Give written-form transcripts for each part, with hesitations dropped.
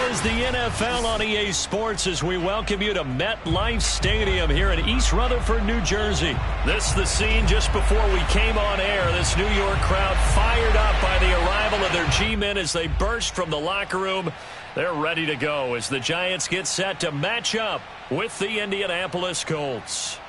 goes the NFL on EA Sports as we welcome you to MetLife Stadium here in East Rutherford, New Jersey. This is the scene just before we came on air. This New York crowd fired up by the arrival of their G-men as they burst from the locker room. They're ready to go as the Giants get set to match up with the Indianapolis Colts.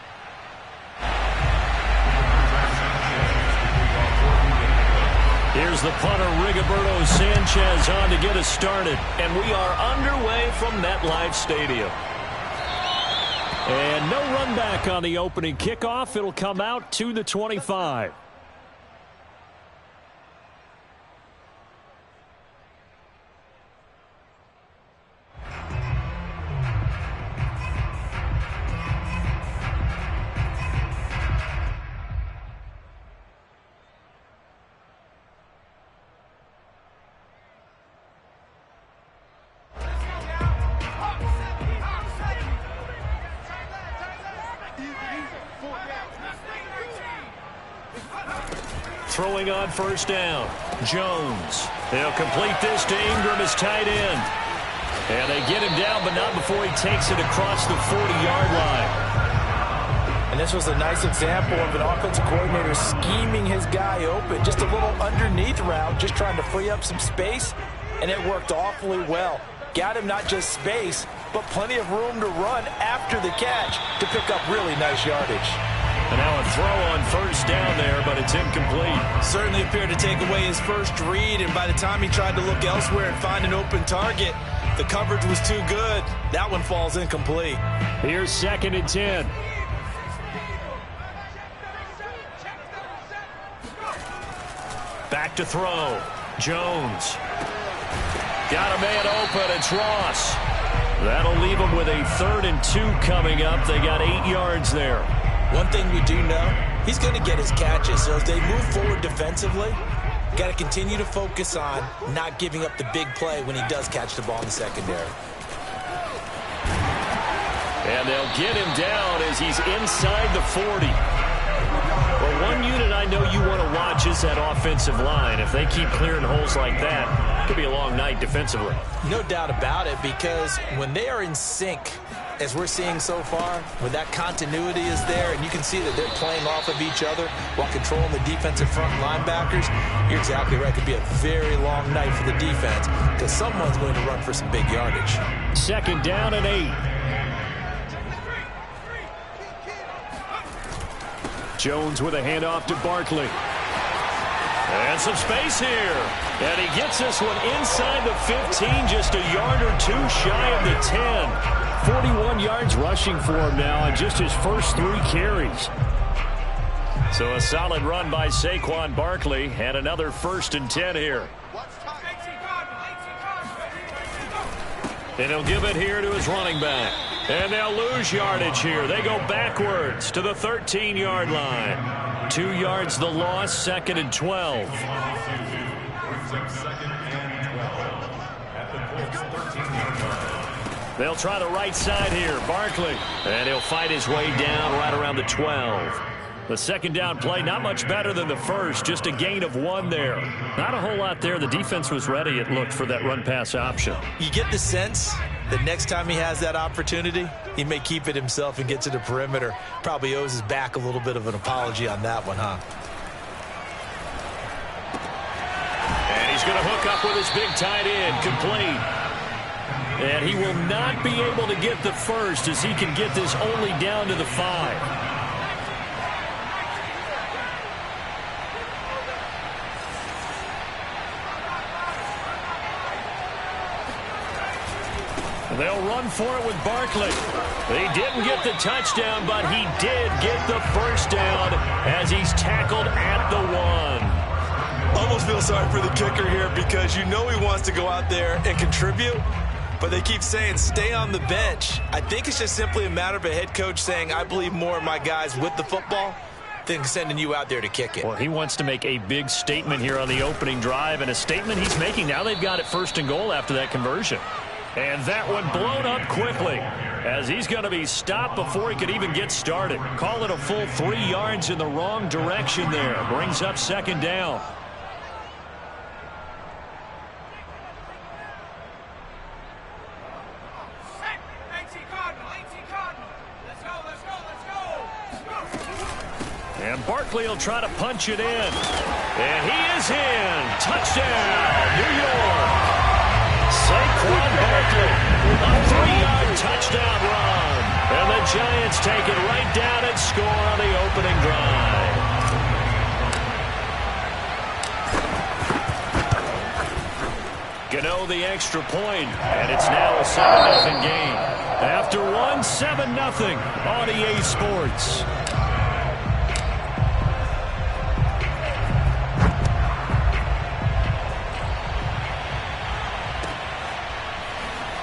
Here's the punter, Rigoberto Sanchez, on to get us started. And we are underway from MetLife Stadium. And no run back on the opening kickoff. It'll come out to the 25. Throwing on first down, Jones. They'll complete this to Ingram as tight end. And they get him down, but not before he takes it across the 40-yard line. And this was a nice example of an offensive coordinator scheming his guy open. Just a little underneath route, just trying to free up some space, and it worked awfully well. Got him not just space, but plenty of room to run after the catch to pick up really nice yardage. And now a throw on first down there, but it's incomplete. Certainly appeared to take away his first read, and by the time he tried to look elsewhere and find an open target, the coverage was too good. That one falls incomplete. Here's 2nd and 10. Back to throw. Jones. Got a man open. It's Ross. That'll leave him with a 3rd and 2 coming up. They got 8 yards there. One thing we do know, he's going to get his catches. So as they move forward defensively, got to continue to focus on not giving up the big play when he does catch the ball in the secondary. And they'll get him down as he's inside the 40. Well, one unit I know you want to watch is that offensive line. If they keep clearing holes like that, it could be a long night defensively. No doubt about it, because when they are in sync, as we're seeing so far, when that continuity is there and you can see that they're playing off of each other while controlling the defensive front linebackers, you're exactly right. It could be a very long night for the defense because someone's going to run for some big yardage. 2nd down and 8. Jones with a handoff to Barkley. And some space here. And he gets this one inside the 15, just a yard or two shy of the 10. 41 yards rushing for him now on just his first 3 carries. So a solid run by Saquon Barkley and another 1st and 10 here. And he'll give it here to his running back. And they'll lose yardage here. They go backwards to the 13-yard line. 2 yards the loss, 2nd and 12. They'll try the right side here. Barkley. And he'll fight his way down right around the 12. The 2nd down play, not much better than the first. Just a gain of 1 there. Not a whole lot there. The defense was ready, it looked, for that run-pass option. You get the sense that next time he has that opportunity, he may keep it himself and get to the perimeter. Probably owes his back a little bit of an apology on that one, huh? And he's going to hook up with his big tight end. Complete. And he will not be able to get the first as he can get this only down to the 5. They'll run for it with Barkley. He didn't get the touchdown, but he did get the first down as he's tackled at the 1. Almost feel sorry for the kicker here because you know he wants to go out there and contribute, but they keep saying stay on the bench. I think it's just simply a matter of a head coach saying I believe more in my guys with the football than sending you out there to kick it. Well, he wants to make a big statement here on the opening drive, and a statement he's making now. They've got it 1st and goal after that conversion. And that one blown up quickly as he's going to be stopped before he could even get started. Call it a full 3 yards in the wrong direction there. Brings up 2nd down. Barkley will try to punch it in. And he is in. Touchdown, New York. Saquon Barkley, a 3-yard touchdown run. And the Giants take it right down and score on the opening drive. Gano the extra point, and it's now a 7-0 game. After one, 7-0 on EA Sports.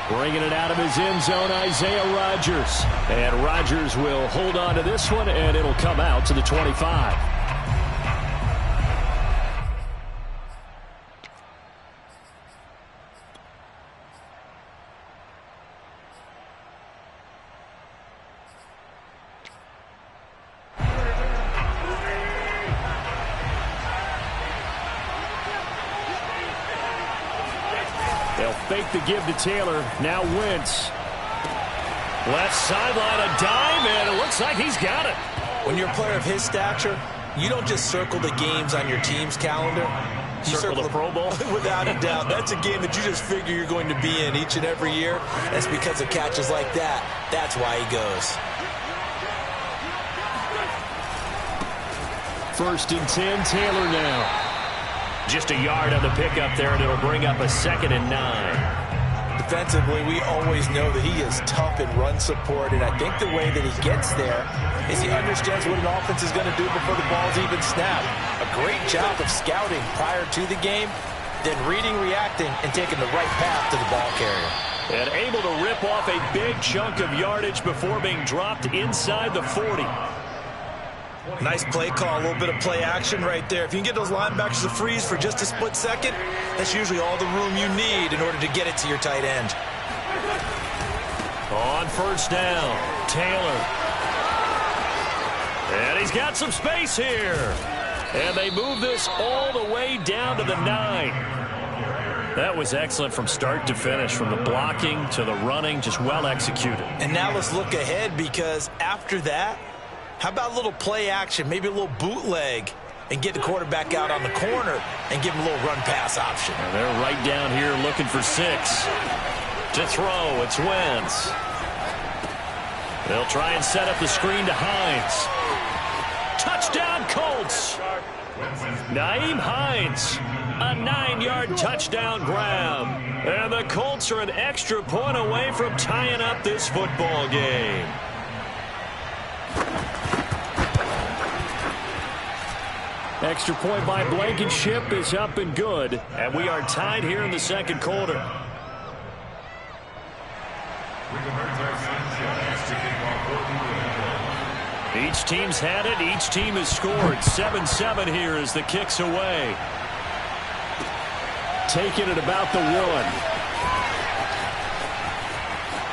Bringing it out of his end zone, Isaiah Rodgers. And Rodgers will hold on to this one, and it'll come out to the 25. They'll fake the give to Taylor. Now Wentz. Left sideline, a dive, and it looks like he's got it. When you're a player of his stature, you don't just circle the games on your team's calendar. You circle the Pro Bowl? Without a doubt. That's a game that you just figure you're going to be in each and every year. That's because of catches like that. That's why he goes. 1st and 10, Taylor now. Just a yard on the pickup there, and it'll bring up a 2nd and 9. Defensively, we always know that he is tough in run support, and I think the way that he gets there is he understands what an offense is going to do before the ball's even snapped. A great job of scouting prior to the game, then reading, reacting, and taking the right path to the ball carrier. And able to rip off a big chunk of yardage before being dropped inside the 40. Nice play call, a little bit of play action right there. If you can get those linebackers to freeze for just a split second, that's usually all the room you need in order to get it to your tight end. On 1st down, Taylor. And he's got some space here. And they move this all the way down to the 9. That was excellent from start to finish, from the blocking to the running, just well executed. And now let's look ahead, because after that, how about a little play action, maybe a little bootleg, and get the quarterback out on the corner and give him a little run-pass option. And they're right down here looking for 6. To throw, it's Wentz. They'll try and set up the screen to Hines. Touchdown, Colts! Nyheim Hines, a 9-yard touchdown grab. And the Colts are an extra point away from tying up this football game. Extra point by Blankenship is up and good. And we are tied here in the 2nd quarter. Each team's had it. Each team has scored. 7-7 here as the kick's away. Taking it about the 1.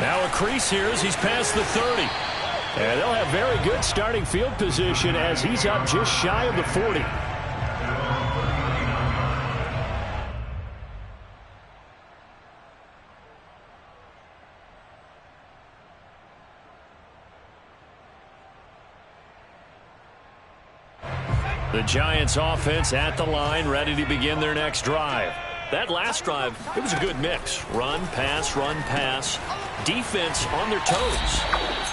Now a crease here as he's past the 30. And they'll have very good starting field position as he's up just shy of the 40. The Giants offense at the line, ready to begin their next drive. That last drive, it was a good mix. Run, pass, defense on their toes.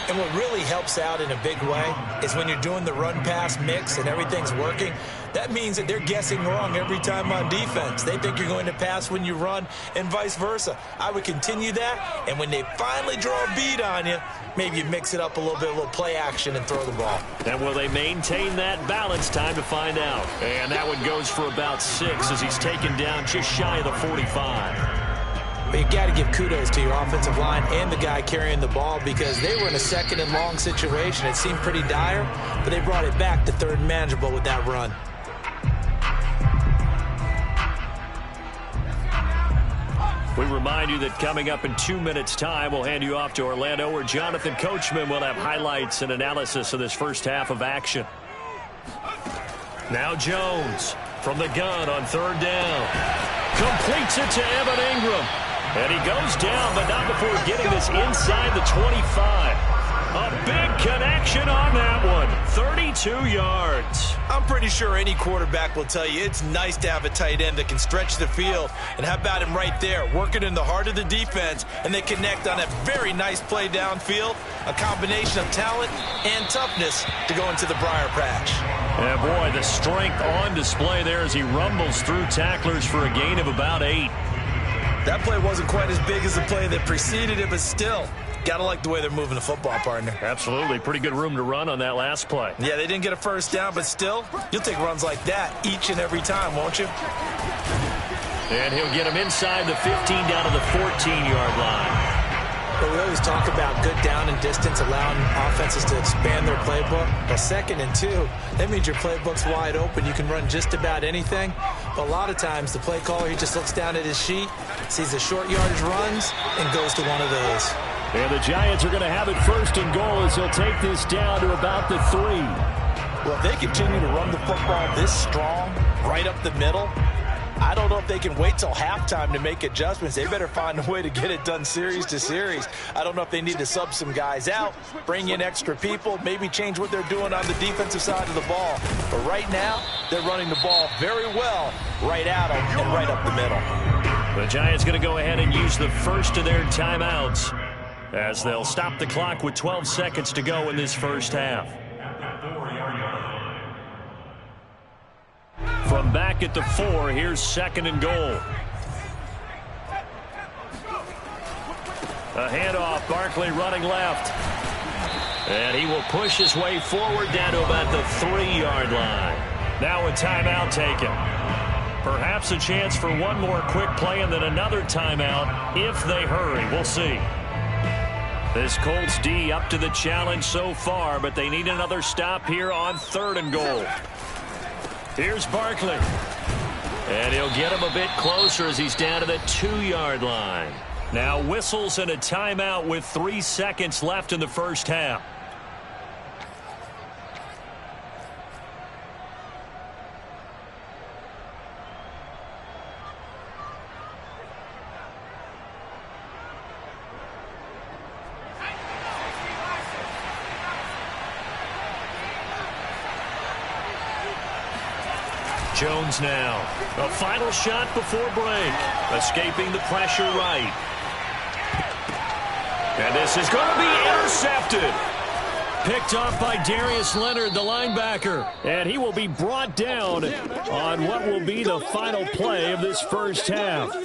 And what really helps out in a big way is when you're doing the run-pass mix and everything's working, that means that they're guessing wrong every time on defense. They think you're going to pass when you run and vice versa. I would continue that, and when they finally draw a bead on you, maybe you mix it up a little bit, a little play action, and throw the ball. And will they maintain that balance? Time to find out. And that one goes for about 6 as he's taken down just shy of the 45. But you got to give kudos to your offensive line and the guy carrying the ball, because they were in a 2nd and long situation. It seemed pretty dire, but they brought it back to 3rd and manageable with that run. We remind you that coming up in 2 minutes' time, we'll hand you off to Orlando, where Jonathan Coachman will have highlights and analysis of this first half of action. Now Jones from the gun on 3rd down. Completes it to Evan Ingram. And he goes down, but not before getting this inside the 25. A big connection on that one. 32 yards. I'm pretty sure any quarterback will tell you it's nice to have a tight end that can stretch the field. And how about him right there, working in the heart of the defense, and they connect on a very nice play downfield. A combination of talent and toughness to go into the briar patch. Yeah, boy, the strength on display there as he rumbles through tacklers for a gain of about 8. That play wasn't quite as big as the play that preceded it, but still, gotta like the way they're moving the football, partner. Absolutely. Pretty good room to run on that last play. Yeah, they didn't get a first down, but still, you'll take runs like that each and every time, won't you? And he'll get him inside the 15 down to the 14-yard line. But we always talk about good down and distance, allowing offenses to expand their playbook. Well, 2nd and 2, that means your playbook's wide open. You can run just about anything. But a lot of times, the play caller, he just looks down at his sheet, sees the short yardage runs, and goes to one of those. And the Giants are going to have it 1st and goal as he'll take this down to about the 3. Well, if they continue to run the football this strong, right up the middle, I don't know if they can wait till halftime to make adjustments. They better find a way to get it done series to series. I don't know if they need to sub some guys out, bring in extra people, maybe change what they're doing on the defensive side of the ball. But right now, they're running the ball very well right at them and right up the middle. The Giants going to go ahead and use the first of their timeouts as they'll stop the clock with 12 seconds to go in this first half. From back at the 4, here's 2nd and goal. A handoff, Barkley running left. And he will push his way forward down to about the 3-yard line. Now a timeout taken. Perhaps a chance for one more quick play and then another timeout if they hurry. We'll see. This Colts D up to the challenge so far, but they need another stop here on 3rd and goal. Here's Barkley. And he'll get him a bit closer as he's down to the 2-yard line. Now whistles and a timeout with 3 seconds left in the first half. Jones now. A final shot before break. Escaping the pressure right. And this is going to be intercepted. Picked off by Darius Leonard, the linebacker. And he will be brought down on what will be the final play of this first half.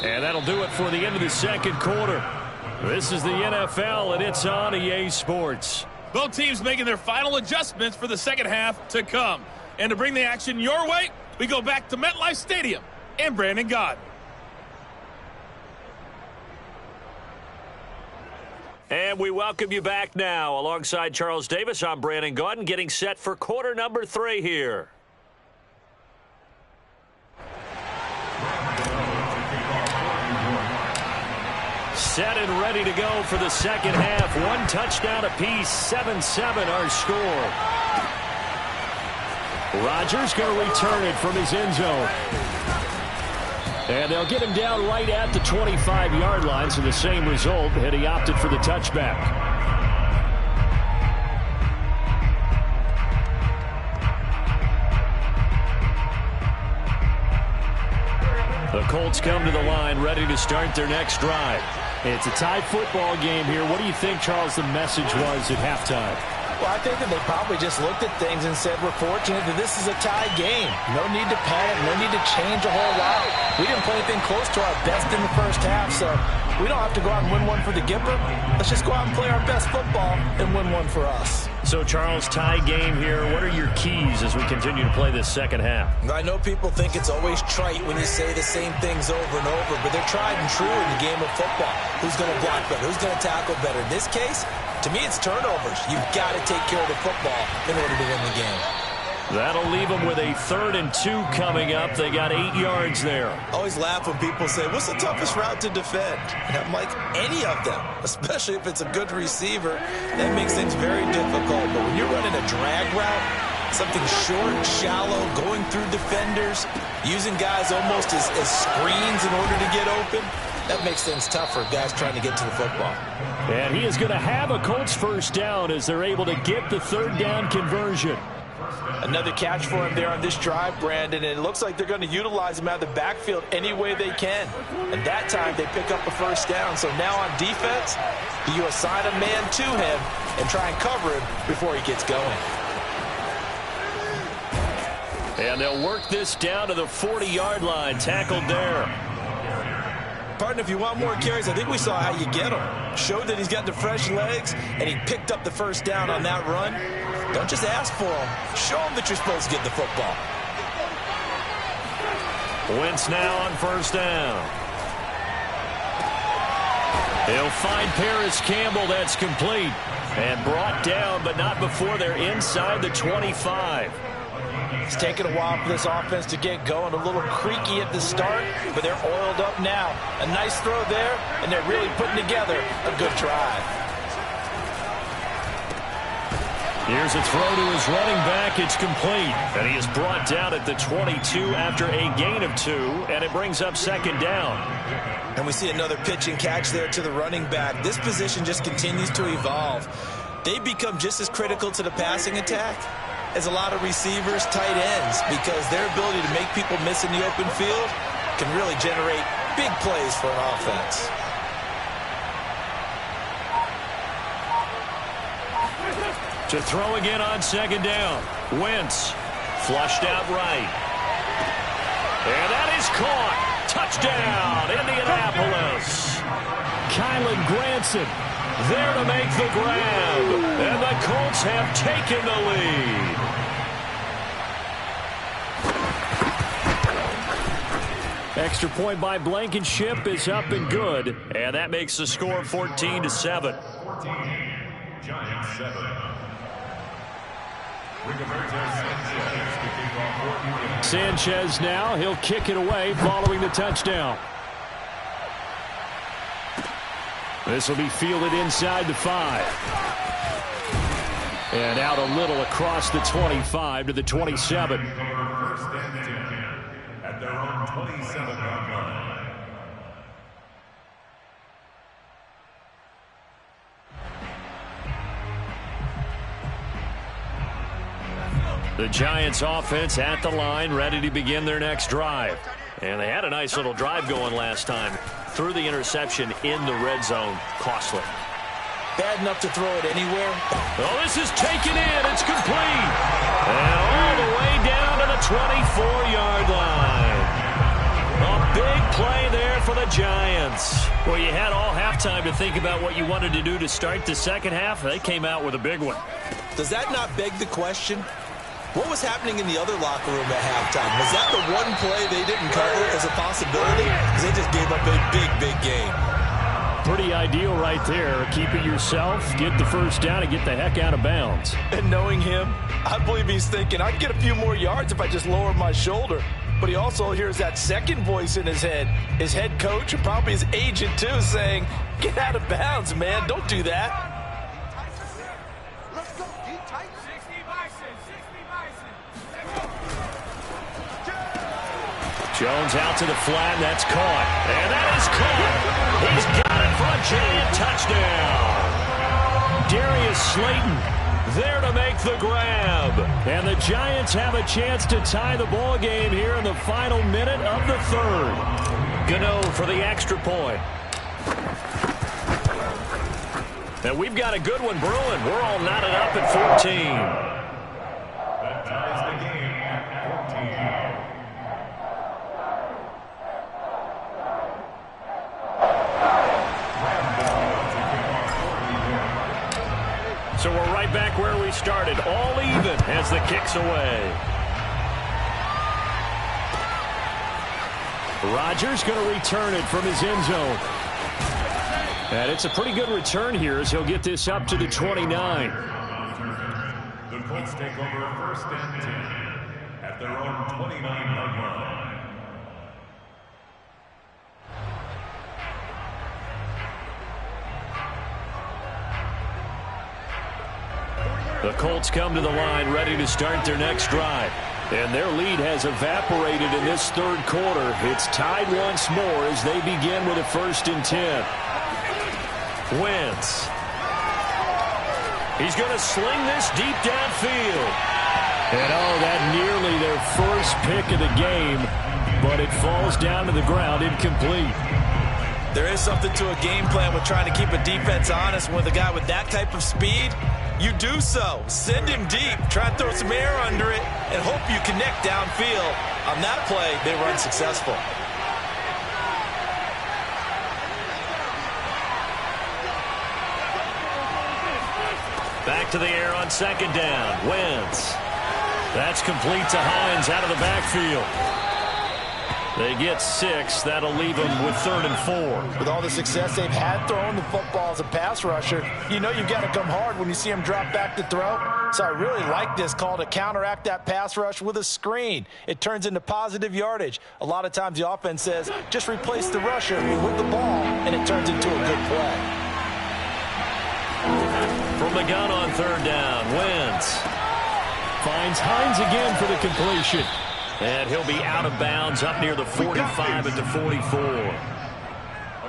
And that'll do it for the end of the second quarter. This is the NFL, and it's on EA Sports. Both teams making their final adjustments for the second half to come. And to bring the action your way, we go back to MetLife Stadium and Brandon Gaudin. And we welcome you back now. Alongside Charles Davis, I'm Brandon Gaudin, getting set for quarter number 3 here. Set and ready to go for the second half. 1 touchdown apiece, 7-7 our score. Rodgers going to return it from his end zone. And they'll get him down right at the 25-yard line, so the same result, and he opted for the touchback. The Colts come to the line, ready to start their next drive. It's a tie football game here. What do you think, Charles, the message was at halftime? Well, I think that they probably just looked at things and said, we're fortunate that this is a tie game. No need to panic, no need to change a whole lot. We didn't play anything close to our best in the first half, so we don't have to go out and win one for the Gipper. Let's just go out and play our best football and win one for us. So, Charles, tie game here. What are your keys as we continue to play this second half? I know people think it's always trite when you say the same things over and over, but they're tried and true in the game of football. Who's going to block better? Who's going to tackle better? In this case, to me, it's turnovers. You've got to take care of the football in order to win the game. That'll leave them with a 3rd and 2 coming up. They got 8 yards there. I always laugh when people say, what's the toughest route to defend? And I'm like, any of them, especially if it's a good receiver. That makes things very difficult. But when you're running a drag route, something short, shallow, going through defenders, using guys almost as screens in order to get open, That makes things tough for guys trying to get to the football. And he is going to have a Colts first down as they're able to get the third down conversion. Another catch for him there on this drive, Brandon, and it looks like they're going to utilize him out of the backfield any way they can. And that time they pick up the first down. So now on defense, you assign a man to him and try and cover him before he gets going. And they'll work this down to the 40-yard line, tackled there. Partner, if you want more carries, I think we saw how you get him. Showed that he's got the fresh legs, and he picked up the first down on that run. Don't just ask for him. Show him that you're supposed to get the football. Wentz now on first down. He'll find Paris Campbell. That's complete. And brought down, but not before they're inside the 25. It's taken a while for this offense to get going. A little creaky at the start, but they're oiled up now. A nice throw there, and they're really putting together a good drive. Here's a throw to his running back. It's complete. And he is brought down at the 22 after a gain of 2, and it brings up second down. And we see another pitch and catch there to the running back. This position just continues to evolve. They become just as critical to the passing attack as a lot of receivers, tight ends, because their ability to make people miss in the open field can really generate big plays for an offense. To throw again on second down. Wentz flushed out right. And that is caught. Touchdown, Indianapolis. Kylan Granson there to make the grab. And the Colts have taken the lead. Extra point by Blankenship is up and good. And that makes the score 14-7. 14, Giants 7. Sanchez now, he'll kick it away following the touchdown. This will be fielded inside the 5. And out a little across the 25 to the 27. First and 10 at their own 27-yard line. The Giants offense at the line, ready to begin their next drive. And they had a nice little drive going last time. Threw the interception in the red zone. Costly. Bad enough to throw it anywhere. Oh, this is taken in. It's complete. And all the way down to the 24-yard line. A big play there for the Giants. Well, you had all halftime to think about what you wanted to do to start the second half. They came out with a big one. Does that not beg the question? What was happening in the other locker room at halftime? Was that the one play they didn't cover as a possibility? Because they just gave up a big, big game. Pretty ideal right there. Keep it yourself, get the first down, and get the heck out of bounds. And knowing him, I believe he's thinking, I can get a few more yards if I just lower my shoulder. But he also hears that second voice in his head, his head coach and probably his agent too, saying, get out of bounds, man. Don't do that. Jones out to the flat, that's caught. And that is caught. He's got it for a giant touchdown. Darius Slayton there to make the grab. And the Giants have a chance to tie the ball game here in the final minute of the third. Gano for the extra point. And we've got a good one brewing. We're all knotted up at 14. That ties the game at 14. So we're right back where we started, all even as the kick's away. Rodgers going to return it from his end zone. And it's a pretty good return here as he'll get this up to the 29. The Colts take over first and 10 at their own 29-yard line. The Colts come to the line ready to start their next drive. And their lead has evaporated in this third quarter. It's tied once more as they begin with a 1st and 10. Wentz. He's going to sling this deep downfield. And that nearly their first pick of the game, but it falls down to the ground incomplete. There is something to a game plan with trying to keep a defense honest. With a guy with that type of speed, you do so. Send him deep, try and throw some air under it, and hope you connect downfield. On that play, they were unsuccessful. Back to the air on 2nd down. Wentz. That's complete to Hines out of the backfield. They get 6. That'll leave them with 3rd and 4. With all the success they've had throwing the football as a pass rusher, you know you've got to come hard when you see him drop back to throw. So I really like this call to counteract that pass rush with a screen. It turns into positive yardage. A lot of times the offense says, just replace the rusher with the ball, and it turns into a good play. From the gun on 3rd down, Wentz finds Hines again for the completion. And he'll be out of bounds up near the 45 at the 44. Well,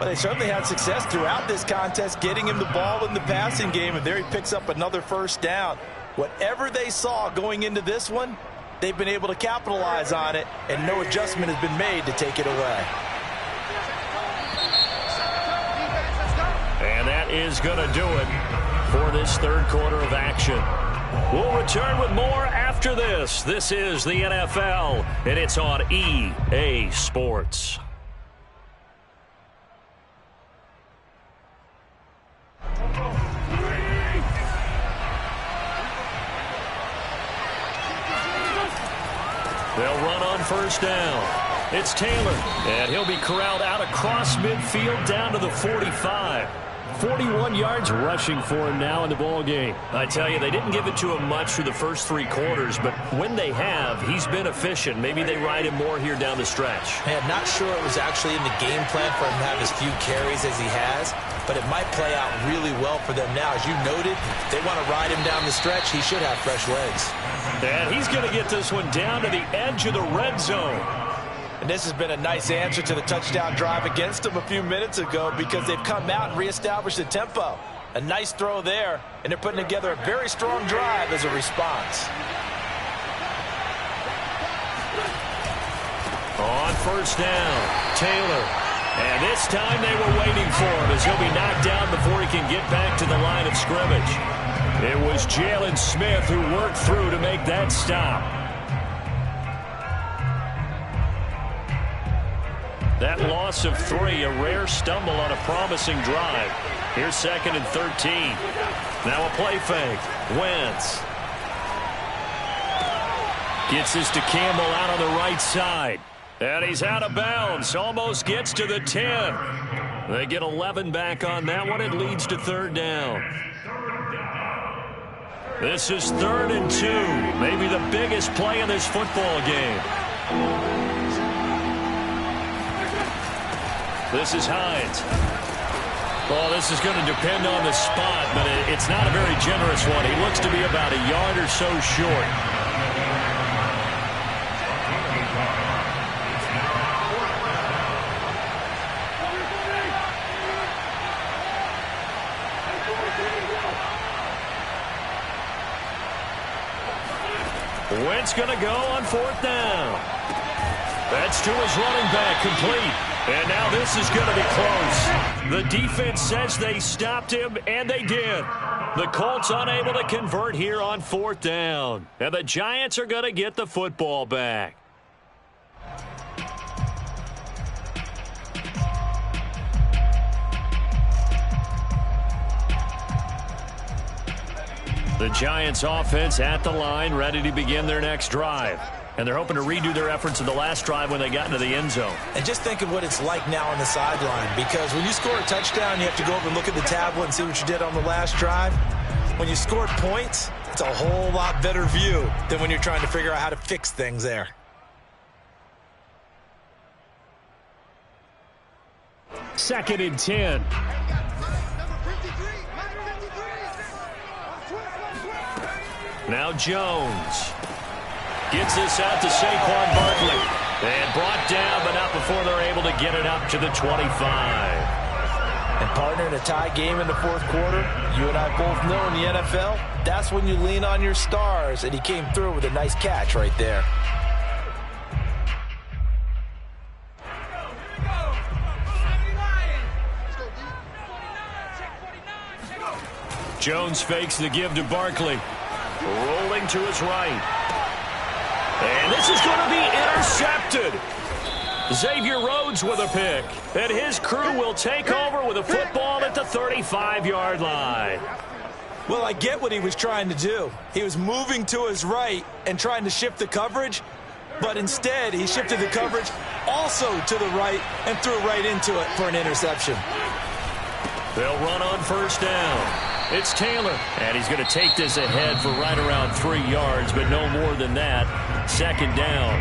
they certainly had success throughout this contest getting him the ball in the passing game, and there he picks up another 1st down. Whatever they saw going into this one, they've been able to capitalize on it, and no adjustment has been made to take it away. And that is going to do it for this third quarter of action. We'll return with more after this. This is the NFL, and it's on EA Sports. They'll run on 1st down. It's Taylor, and he'll be corralled out across midfield down to the 45. 41 yards rushing for him now in the ball game. I tell you, they didn't give it to him much through the first 3 quarters, but when they have, he's been efficient. Maybe they ride him more here down the stretch. Hey, I'm not sure it was actually in the game plan for him to have as few carries as he has, but it might play out really well for them now. As you noted, if they want to ride him down the stretch, he should have fresh legs. And he's going to get this one down to the edge of the red zone. And this has been a nice answer to the touchdown drive against them a few minutes ago, because they've come out and reestablished the tempo. A nice throw there, and they're putting together a very strong drive as a response. On 1st down, Taylor. And this time they were waiting for him, as he'll be knocked down before he can get back to the line of scrimmage. It was Jalen Smith who worked through to make that stop. That loss of 3, a rare stumble on a promising drive. Here's 2nd and 13. Now a play fake. Wentz gets this to Campbell out on the right side. And he's out of bounds. Almost gets to the 10. They get 11 back on that one. It leads to 3rd down. This is 3rd and 2. Maybe the biggest play in this football game. This is Hines. Well, this is going to depend on the spot, but it's not a very generous one. He looks to be about a yard or so short. Wentz going to go on 4th down. That's to his running back, complete. And now this is going to be close. The defense says they stopped him, and they did. The Colts unable to convert here on 4th down. And the Giants are going to get the football back. The Giants offense at the line, ready to begin their next drive. And they're hoping to redo their efforts in the last drive when they got into the end zone. And just think of what it's like now on the sideline, because when you score a touchdown, you have to go over and look at the tablet and see what you did on the last drive. When you scored points, it's a whole lot better view than when you're trying to figure out how to fix things there. Second and 10. Now Jones. Gets this out to Saquon Barkley. And brought down, but not before they're able to get it up to the 25. And partner, in a tie game in the fourth quarter, you and I both know in the NFL, that's when you lean on your stars, and he came through with a nice catch right there. Jones fakes the give to Barkley. Rolling to his right. And this is going to be intercepted. Xavier Rhodes with a pick. And his crew will take over with a football at the 35-yard line. Well, I get what he was trying to do. He was moving to his right and trying to shift the coverage, but instead he shifted the coverage also to the right and threw right into it for an interception. They'll run on first down. It's Taylor, and he's going to take this ahead for right around 3 yards, but no more than that. Second down.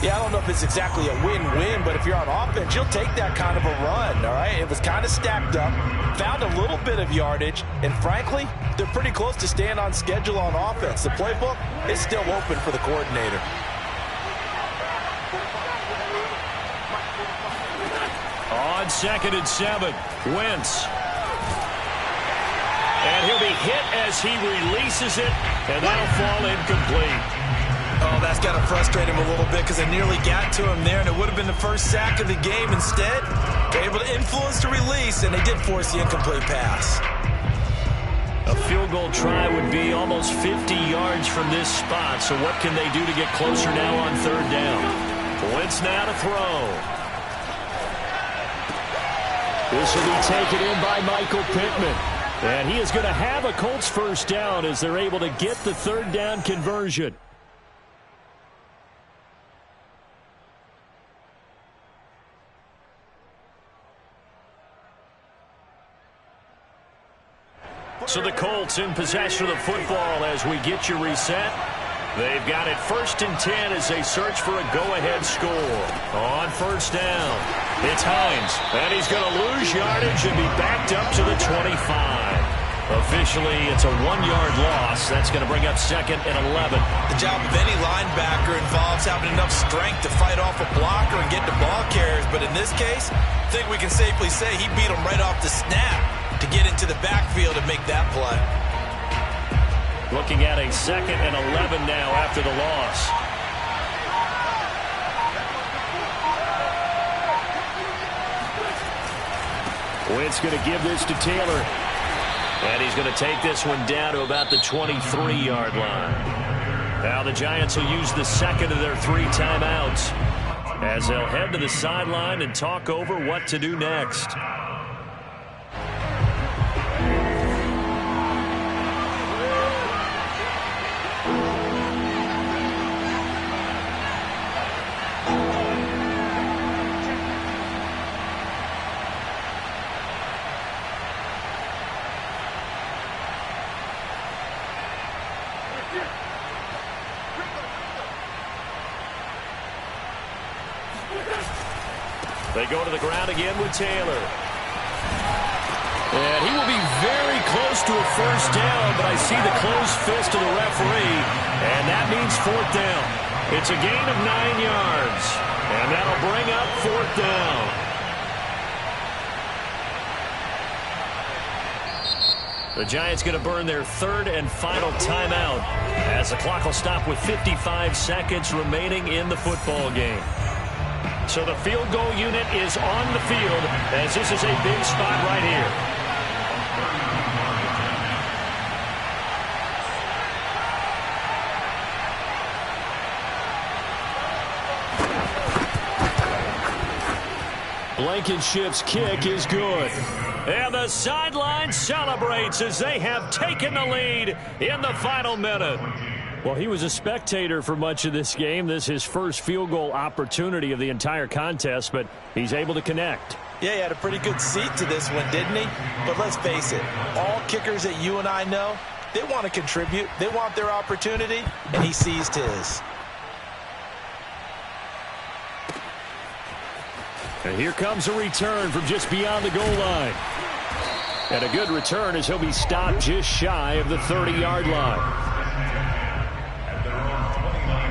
Yeah, I don't know if it's exactly a win-win, but if you're on offense, you'll take that kind of a run, all right? It was kind of stacked up, found a little bit of yardage, and frankly, they're pretty close to staying on schedule on offense. The playbook is still open for the coordinator. On 2nd and 7, Wentz. And he'll be hit as he releases it, and that'll fall incomplete. Oh, that's got to frustrate him a little bit because they nearly got to him there, and it would have been the first sack of the game. Instead, they're able to influence the release, and they did force the incomplete pass. A field goal try would be almost 50 yards from this spot, so what can they do to get closer now on third down? Wentz now to throw. This will be taken in by Michael Pittman. And he is going to have a Colts first down as they're able to get the third down conversion. So the Colts in possession of the football as we get you reset. They've got it 1st and 10 as they search for a go-ahead score. On first down, it's Hines. And he's going to lose yardage and be backed up to the 25. Officially, it's a 1-yard loss. That's going to bring up 2nd and 11. The job of any linebacker involves having enough strength to fight off a blocker and get the ball carriers. But in this case, I think we can safely say he beat him right off the snap to get into the backfield and make that play. Looking at a 2nd and 11 now after the loss. Wentz going to give this to Taylor. And he's going to take this one down to about the 23-yard line. Now the Giants will use the second of their 3 timeouts as they'll head to the sideline and talk over what to do next. They go to the ground again with Taylor. And he will be very close to a first down, but I see the closed fist of the referee, and that means 4th down. It's a gain of 9 yards, and that'll bring up 4th down. The Giants going to burn their 3rd and final timeout as the clock will stop with 55 seconds remaining in the football game. So the field goal unit is on the field as this is a big spot right here. Blankenship's kick is good. And the sideline celebrates as they have taken the lead in the final minute. Well, he was a spectator for much of this game. This is his first field goal opportunity of the entire contest, but he's able to connect. Yeah, he had a pretty good seat to this one, didn't he? But let's face it, all kickers that you and I know, they want to contribute. They want their opportunity, and he seized his. And here comes a return from just beyond the goal line. And a good return as he'll be stopped just shy of the 30-yard line. At their own 29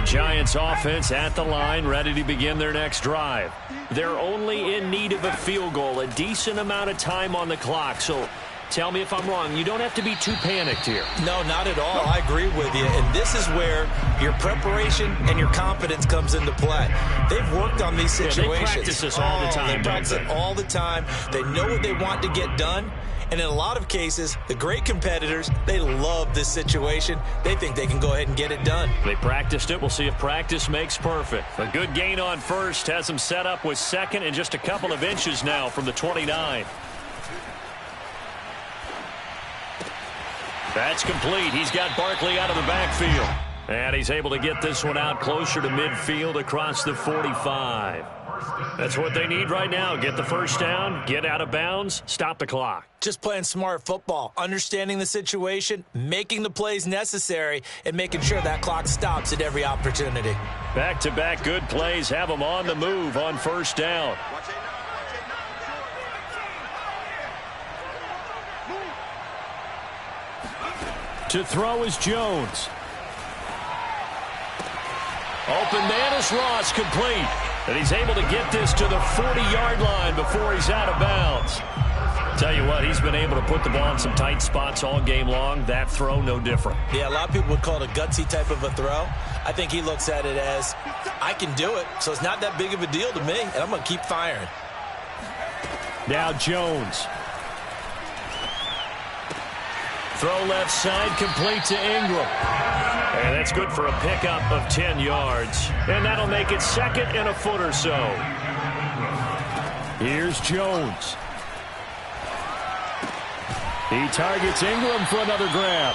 Giants offense at the line, ready to begin their next drive. They're only in need of a field goal, a decent amount of time on the clock. So tell me if I'm wrong. You don't have to be too panicked here. No, not at all. I agree with you. And this is where your preparation and your confidence comes into play. They've worked on these situations. Yeah, they practice this all the time. They practice it all the time. They know what they want to get done. And in a lot of cases, the great competitors, they love this situation. They think they can go ahead and get it done. They practiced it. We'll see if practice makes perfect. A good gain on first has them set up with second and just a couple of inches now from the 29. That's complete. He's got Barkley out of the backfield. And he's able to get this one out closer to midfield across the 45. That's what they need right now. Get the first down, get out of bounds, stop the clock. Just playing smart football, understanding the situation, making the plays necessary, and making sure that clock stops at every opportunity. Back-to-back good plays have them on the move on first down. To throw is Jones. Open man is Ross, complete. And he's able to get this to the 40-yard line before he's out of bounds. Tell you what, he's been able to put the ball in some tight spots all game long. That throw, no different. Yeah, a lot of people would call it a gutsy type of a throw. I think he looks at it as, I can do it, so it's not that big of a deal to me, and I'm going to keep firing. Now Jones. Throw left side, complete to Ingram. And that's good for a pickup of 10 yards. And that'll make it second and a foot or so. Here's Jones. He targets Ingram for another grab.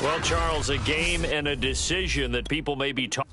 Well, Charles, a game and a decision that people may be talking